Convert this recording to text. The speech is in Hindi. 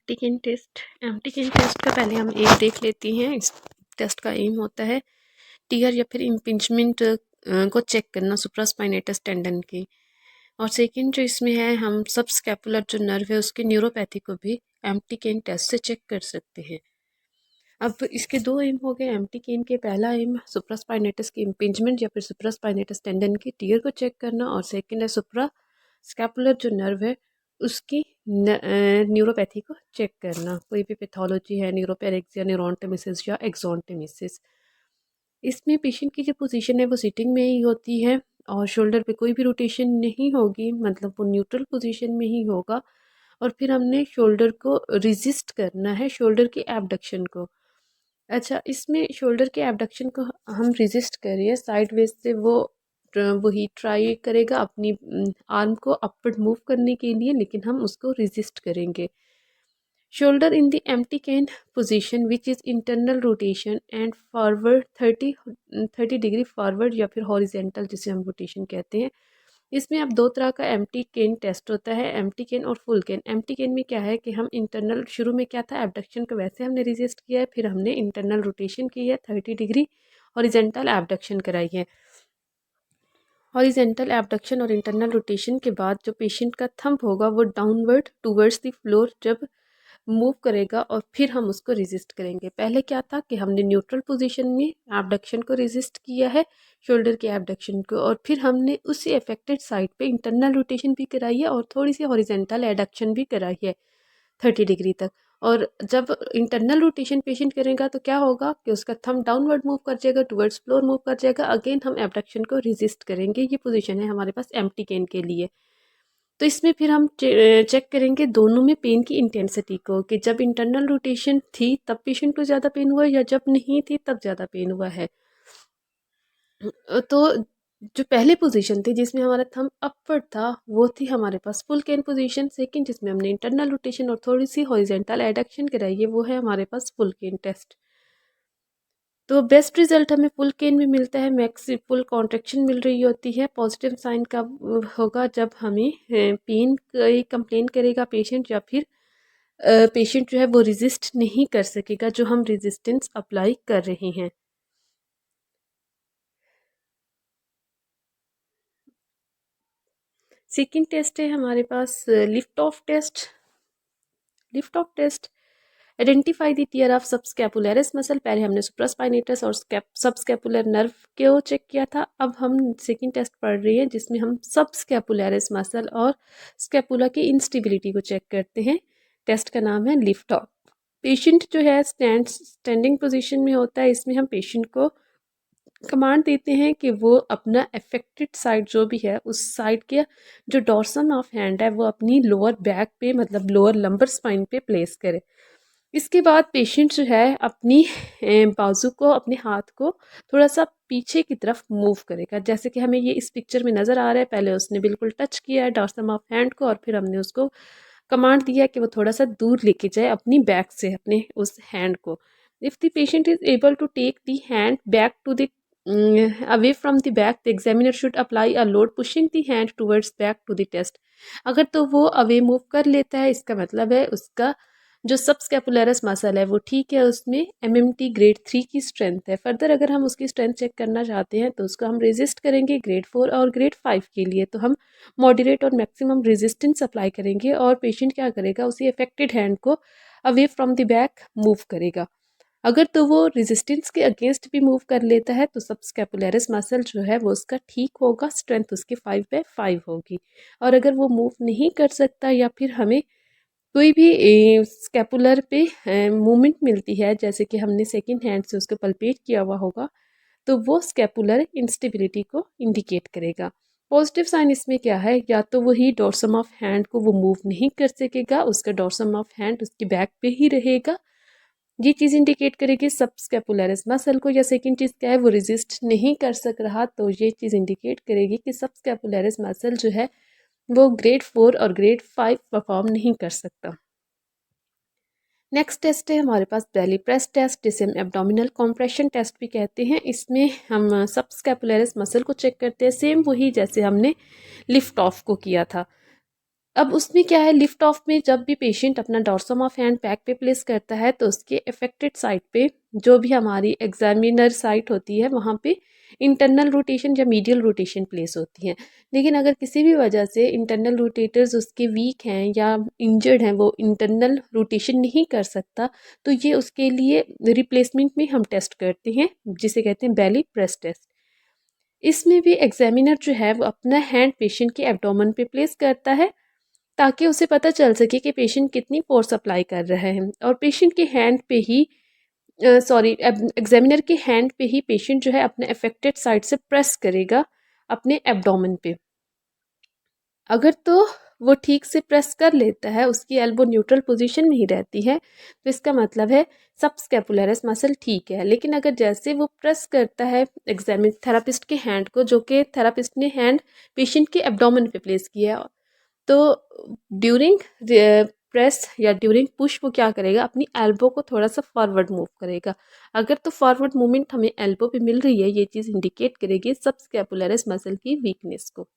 एम्प्टी कैन टेस्ट का पहले हम एम देख लेते हैं। इस टेस्ट का एम होता है टीयर या फिर इम्पिंजमेंट को चेक करना सुप्रास्पाइनेटस टेंडन की। और सेकंड जो इसमें है, हम सब स्कैपुलर जो नर्व है उसकी न्यूरोपैथी को भी एम्प्टी कैन टेस्ट से चेक कर सकते हैं। अब इसके दो एम हो गए एम्प्टी कैन के। पहला एम सुप्रास्पाइनेटस की इम्पिंजमेंट या फिर सुप्रास्पाइनेटस टेंडन की टीयर को चेक करना, और सेकंड है सुप्रा स्कैपुलर जो नर्व है उसकी न्यूरोपैथी को चेक करना। कोई भी पैथोलॉजी है, न्यूरोपेरेक्सिया, न्यूरोन्टोमिसिस या एक्सोन्टोमिसिस। इसमें पेशेंट की जो पोजीशन है वो सिटिंग में ही होती है और शोल्डर पे कोई भी रोटेशन नहीं होगी, मतलब वो न्यूट्रल पोजीशन में ही होगा। और फिर हमने शोल्डर को रिजिस्ट करना है, शोल्डर की एबडक्शन को। अच्छा, इसमें शोल्डर के एबडक्शन को हम रिजिस्ट करिए साइड वेज से, वही ट्राई करेगा अपनी आर्म को अपवर्ड मूव करने के लिए, लेकिन हम उसको रिजिस्ट करेंगे। Shoulder in the empty can position which is internal rotation and forward 30 degree forward या फिर हॉरिजेंटल, जिसे हम रोटेशन कहते हैं। इसमें अब दो तरह का एम्प्टी कैन टेस्ट होता है, एम्प्टी कैन और फुल कैन। एम्प्टी कैन में क्या है कि हम इंटरनल, शुरू में क्या था एबडक्शन को वैसे हमने रिजिस्ट किया है, फिर हमने इंटरनल रोटेशन की है, 30 डिग्री हॉरिजेंटल एबडक्शन कराई है। हॉरिजेंटल एबडक्शन और इंटरनल रोटेशन के बाद जो पेशेंट का थंब होगा वो डाउनवर्ड टूवर्ड्स द फ्लोर जब मूव करेगा, और फिर हम उसको रेजिस्ट करेंगे। पहले क्या था कि हमने न्यूट्रल पोजीशन में एबडक्शन को रेजिस्ट किया है, शोल्डर के एबडक्शन को, और फिर हमने उसी अफेक्टेड साइड पे इंटरनल रोटेशन भी कराई है और थोड़ी सी हॉरिजेंटल एडक्शन भी कराई है 30 डिग्री तक। और जब इंटरनल रोटेशन पेशेंट करेगा तो क्या होगा कि उसका थंब डाउनवर्ड मूव कर जाएगा, टुवर्ड्स फ्लोर मूव कर जाएगा। अगेन हम एबडक्शन को रेजिस्ट करेंगे। ये पोजीशन है हमारे पास एम्प्टी कैन के लिए। तो इसमें फिर हम चेक करेंगे दोनों में पेन की इंटेंसिटी को, कि जब इंटरनल रोटेशन थी तब पेशेंट को ज़्यादा पेन हुआ या जब नहीं थी तब ज़्यादा पेन हुआ है। तो जो पहले पोजीशन थी जिसमें हमारा थंब अपवर्ड था वो थी हमारे पास फुल कैन पोजीशन। सेकंड जिसमें हमने इंटरनल रोटेशन और थोड़ी सी हॉरिजेंटल एडक्शन कराई है वो है हमारे पास फुल कैन टेस्ट। तो बेस्ट रिजल्ट हमें फुल केन में मिलता है, मैक्स फुल कॉन्ट्रेक्शन मिल रही होती है। पॉजिटिव साइन कब होगा, जब हमें पेन की कंप्लेन करेगा पेशेंट, या फिर पेशेंट जो है वो रेजिस्ट नहीं कर सकेगा जो हम रेजिस्टेंस अप्लाई कर रहे हैं। सेकंड टेस्ट है हमारे पास lift off test. Lift off test identify the tear of subscapularis muscle. पहले हमने सुप्रास्पाइनेटस और सबस्कैपुलर नर्व को चेक किया था। अब हम सेकंड टेस्ट पढ़ रहे हैं जिसमें हम सबस्कैपुलरिस मसल और स्कैपुला की इंस्टेबिलिटी को चेक करते हैं। टेस्ट का नाम है लिफ्ट ऑफ। पेशेंट जो है स्टैंडिंग पोजीशन में होता है। इसमें हम पेशेंट को कमांड देते हैं कि वो अपना अफेक्टेड साइड जो भी है उस साइड के जो डॉर्सम ऑफ हैंड है वो अपनी लोअर बैक पे, मतलब लोअर लंबर स्पाइन पे प्लेस करे। इसके बाद पेशेंट जो है अपनी बाजू को, अपने हाथ को थोड़ा सा पीछे की तरफ मूव करेगा, जैसे कि हमें ये इस पिक्चर में नज़र आ रहा है। पहले उसने बिल्कुल टच किया है डॉर्सम ऑफ हैंड को, और फिर हमने उसको कमांड दिया कि वो थोड़ा सा दूर लेके जाए अपनी बैक से अपने उस हैंड को। If the patient is able to take the hand back to the away from the back, the examiner should apply a load pushing the hand towards back to the test। अगर तो वो अवे मूव कर लेता है, इसका मतलब है उसका जो सबस्कैपुलरिस मसल है वो ठीक है, उसमें MMT ग्रेड 3 की स्ट्रेंथ है। फर्दर अगर हम उसकी स्ट्रेंथ चेक करना चाहते हैं तो उसको हम रेजिस्ट करेंगे ग्रेड 4 और ग्रेड 5 के लिए। तो हम मॉडरेट और मैक्सिमम रेजिस्टेंस अप्लाई करेंगे और पेशेंट क्या करेगा, उसी अफेक्टेड हैंड को away from the back move करेगा। अगर तो वो रेजिस्टेंस के अगेंस्ट भी मूव कर लेता है तो सबस्कैपुलरिस मसल जो है वो उसका ठीक होगा, स्ट्रेंथ उसकी 5/5 होगी। और अगर वो मूव नहीं कर सकता या फिर हमें कोई भी स्कैपुलर पे मूवमेंट मिलती है, जैसे कि हमने सेकंड हैंड से उसको पल्पेट किया हुआ होगा, तो वो स्कैपुलर इंस्टेबिलिटी को इंडिकेट करेगा। पॉजिटिव साइन इसमें क्या है, या तो वही डॉर्सम ऑफ हैंड को वो मूव नहीं कर सकेगा, उसका डॉर्सम ऑफ हैंड उसकी बैक पे ही रहेगा। ये चीज़ इंडिकेट करेगी सबस्कैपुलरिस मसल को। या सेकंड चीज़ क्या है, वो रेजिस्ट नहीं कर सक रहा, तो ये चीज़ इंडिकेट करेगी कि सबस्कैपुलरिस मसल जो है वो ग्रेड 4 और ग्रेड 5 परफॉर्म नहीं कर सकता। नेक्स्ट टेस्ट है हमारे पास बेली प्रेस टेस्ट, जिसे हम एब्डोमिनल कॉम्प्रेशन टेस्ट भी कहते हैं। इसमें हम सबस्कैपुलरिस मसल को चेक करते हैं, सेम वही जैसे हमने लिफ्ट ऑफ को किया था। अब उसमें क्या है, लिफ्ट ऑफ में जब भी पेशेंट अपना डॉर्सम ऑफ हैंड बैक पे प्लेस करता है तो उसके अफेक्टेड साइड पे जो भी हमारी एग्जामिनर साइट होती है वहाँ पे इंटरनल रोटेशन या मीडियल रोटेशन प्लेस होती है। लेकिन अगर किसी भी वजह से इंटरनल रोटेटर्स उसके वीक हैं या इंजर्ड हैं, वो इंटरनल रोटेशन नहीं कर सकता, तो ये उसके लिए रिप्लेसमेंट में हम टेस्ट करते हैं जिसे कहते हैं बेली प्रेस टेस्ट। इसमें भी एग्जामिनर जो है वो अपना हैंड पेशेंट के एब्डोमेन पे प्लेस करता है ताकि उसे पता चल सके कि पेशेंट कितनी फोर्स अप्लाई कर रहा है, और पेशेंट के हैंड पे ही सॉरी एग्जामिनर के हैंड पे ही पेशेंट जो है अपने अफेक्टेड साइड से प्रेस करेगा अपने एब्डोमेन पे। अगर तो वो ठीक से प्रेस कर लेता है, उसकी एल्बो न्यूट्रल पोजीशन में ही रहती है, तो इसका मतलब है सबस्कैपुलरिस मसल ठीक है। लेकिन अगर जैसे वो प्रेस करता है एग्जामिन थेरापिस्ट के हैंड को, जो कि थेरापिस्ट ने हैंड पेशेंट के एब्डोमेन पे प्लेस किया है, तो ड्यूरिंग प्रेस या ड्यूरिंग पुश वो क्या करेगा, अपनी एल्बो को थोड़ा सा फॉरवर्ड मूव करेगा। अगर तो फॉरवर्ड मूवमेंट हमें एल्बो पे मिल रही है, ये चीज़ इंडिकेट करेगी सबस्कैपुलरिस मसल की वीकनेस को।